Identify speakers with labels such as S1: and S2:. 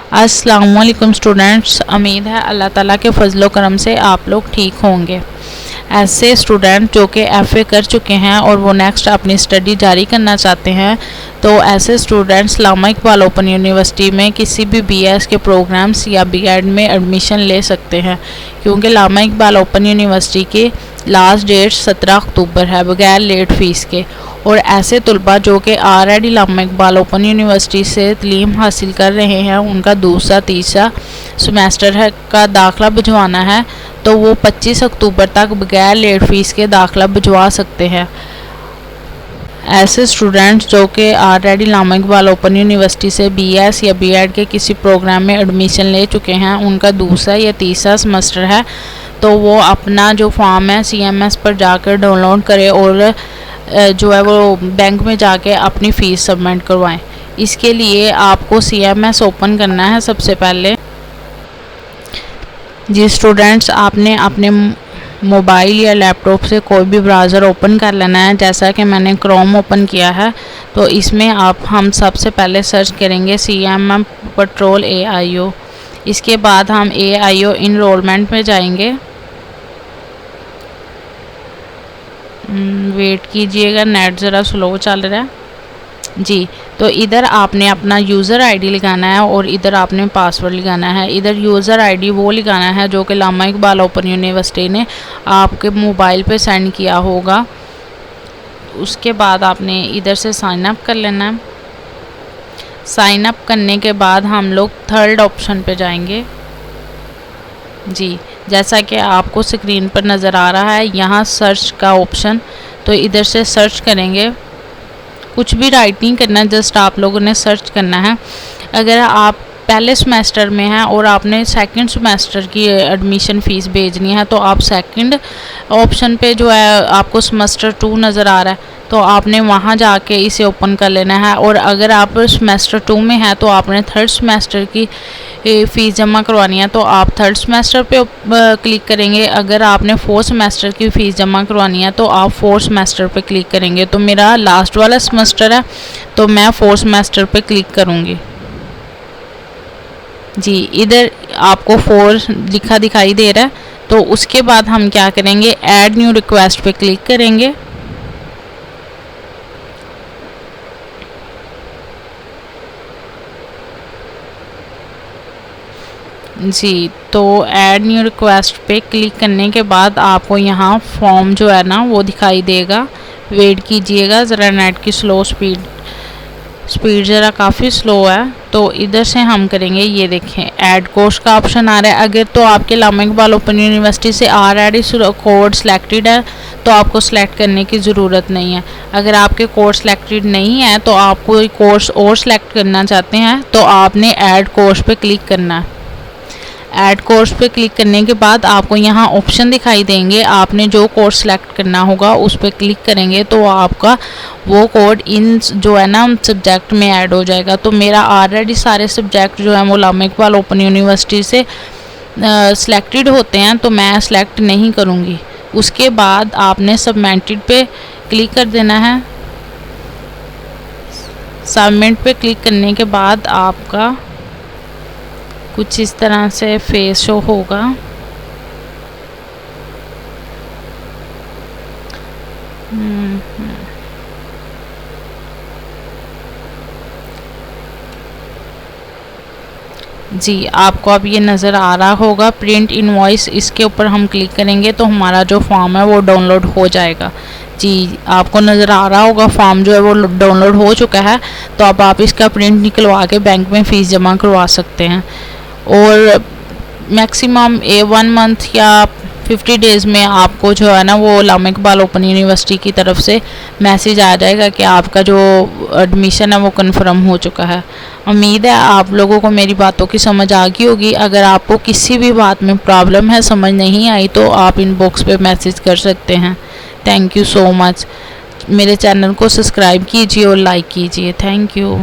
S1: अस्सलाम वालेकुम स्टूडेंट्स, उम्मीद है अल्लाह ताला के फजलो करम से आप लोग ठीक होंगे। ऐसे स्टूडेंट जो कि एफए कर चुके हैं और वो नेक्स्ट अपनी स्टडी जारी करना चाहते हैं, तो ऐसे students Allama Iqbal Open University में किसी भी बीएस के प्रोग्राम्स या बीएड में एडमिशन ले सकते हैं, क्योंकि लामा इकबाल ओपन यूनिवर्सिटी की लास्ट डेट 17 अक्टूबर है बगैर लेट फ़ीस के। और ऐसे तलबा जो कि already Allama Iqbal Open University से तलीम हासिल कर रहे हैं, उनका दूसरा तीसरा सेमेस्टर है का दाखिला भिजवाना है, तो वो 25 अक्टूबर तक बगैर लेट फ़ीस के दाखिला भिजवा सकते हैं। ऐसे स्टूडेंट्स जो कि already Allama Iqbal Open University से बीएस या बीएड के किसी प्रोग्राम में एडमिशन ले चुके हैं, उनका दूसरा या तीसरा सेमेस्टर है, तो वो अपना जो फॉर्म है CMS पर जाकर डाउनलोड करें और जो है वो बैंक में जाके अपनी फ़ीस सबमिट करवाएं। इसके लिए आपको CMS ओपन करना है सबसे पहले। जी स्टूडेंट्स, आपने अपने मोबाइल या लैपटॉप से कोई भी ब्राउज़र ओपन कर लेना है। जैसा कि मैंने क्रोम ओपन किया है, तो इसमें हम सबसे पहले सर्च करेंगे CMM पेट्रोल AIO। इसके बाद हम AIO इनरोलमेंट में जाएंगे। वेट कीजिएगा, नेट ज़रा स्लो चल रहा है जी। तो इधर आपने अपना यूज़र आईडी लगाना है और इधर आपने पासवर्ड लगाना है। इधर यूज़र आईडी वो लगाना है जो कि लामा इकबाल ओपन यूनिवर्सिटी ने आपके मोबाइल पे सेंड किया होगा। उसके बाद आपने इधर से साइन अप कर लेना है। साइन अप करने के बाद हम लोग थर्ड ऑप्शन पे जाएंगे जी। जैसा कि आपको स्क्रीन पर नज़र आ रहा है, यहाँ सर्च का ऑप्शन, तो इधर से सर्च करेंगे। कुछ भी राइट नहीं करना, जस्ट आप लोगों ने सर्च करना है। अगर आप पहले सेमेस्टर में हैं और आपने सेकंड सेमेस्टर की एडमिशन फ़ीस भेजनी है, तो आप सेकंड ऑप्शन पे जो है आपको सेमेस्टर 2 नज़र आ रहा है, तो आपने वहाँ जाके इसे ओपन कर लेना है। और अगर आप सेमेस्टर 2 में हैं, तो आपने थर्ड सेमेस्टर की फ़ीस जमा करवानी है, तो आप थर्ड सेमेस्टर पे क्लिक करेंगे। अगर आपने फोर्थ सेमेस्टर की फ़ीस जमा करवानी है, तो आप फोर्थ सेमेस्टर पे क्लिक करेंगे। तो मेरा लास्ट वाला सेमेस्टर है, तो मैं फोर्थ सेमेस्टर पे क्लिक करूँगी जी। इधर आपको 4 लिखा दिखाई दे रहा है, तो उसके बाद हम क्या करेंगे, ऐड न्यू रिक्वेस्ट पे क्लिक करेंगे। जी, तो ऐड न्यू रिक्वेस्ट पे क्लिक करने के बाद आपको यहाँ फॉर्म जो है ना वो दिखाई देगा। वेट कीजिएगा ज़रा, नेट की स्पीड ज़रा काफ़ी स्लो है। तो इधर से हम करेंगे, ये देखें ऐड कोर्स का ऑप्शन आ रहा है। अगर तो आपके लामा इकबाल ओपन यूनिवर्सिटी से ऑलरेडी कोड सिलेक्टेड है, तो आपको सिलेक्ट करने की ज़रूरत नहीं है। अगर आपके कोर्स सिलेक्टेड नहीं है, तो आप कोई कोर्स और सिलेक्ट करना चाहते हैं, तो आपने ऐड कोर्स पे क्लिक करना है। ऐड कोर्स पे क्लिक करने के बाद आपको यहाँ ऑप्शन दिखाई देंगे। आपने जो कोर्स सेलेक्ट करना होगा उस पर क्लिक करेंगे, तो आपका वो कोड इन जो है ना सब्जेक्ट में ऐड हो जाएगा। तो मेरा ऑलरेडी सारे सब्जेक्ट जो है वो लामा इकबाल ओपन यूनिवर्सिटी से सिलेक्टेड होते हैं, तो मैं सिलेक्ट नहीं करूँगी। उसके बाद आपने सबमिटेड पे क्लिक कर देना है। सबमिट पे क्लिक करने के बाद आपका कुछ इस तरह से फेस शो होगा। जी, आपको अब ये नज़र आ रहा होगा प्रिंट इनवॉइस। इसके ऊपर हम क्लिक करेंगे तो हमारा जो फॉर्म है वो डाउनलोड हो जाएगा। जी, आपको नज़र आ रहा होगा फॉर्म जो है वो डाउनलोड हो चुका है। तो अब आप इसका प्रिंट निकलवा के बैंक में फ़ीस जमा करवा सकते हैं। और मैक्सिमम 1 मंथ या 50 डेज़ में आपको जो है ना वो लामा इकबाल ओपन यूनिवर्सिटी की तरफ से मैसेज आ जाएगा कि आपका जो एडमिशन है वो कंफर्म हो चुका है। उम्मीद है आप लोगों को मेरी बातों की समझ आ गई होगी। अगर आपको किसी भी बात में प्रॉब्लम है, समझ नहीं आई, तो आप इनबॉक्स पे मैसेज कर सकते हैं। Thank you so much. मेरे चैनल को सब्सक्राइब कीजिए और लाइक कीजिए। Thank you.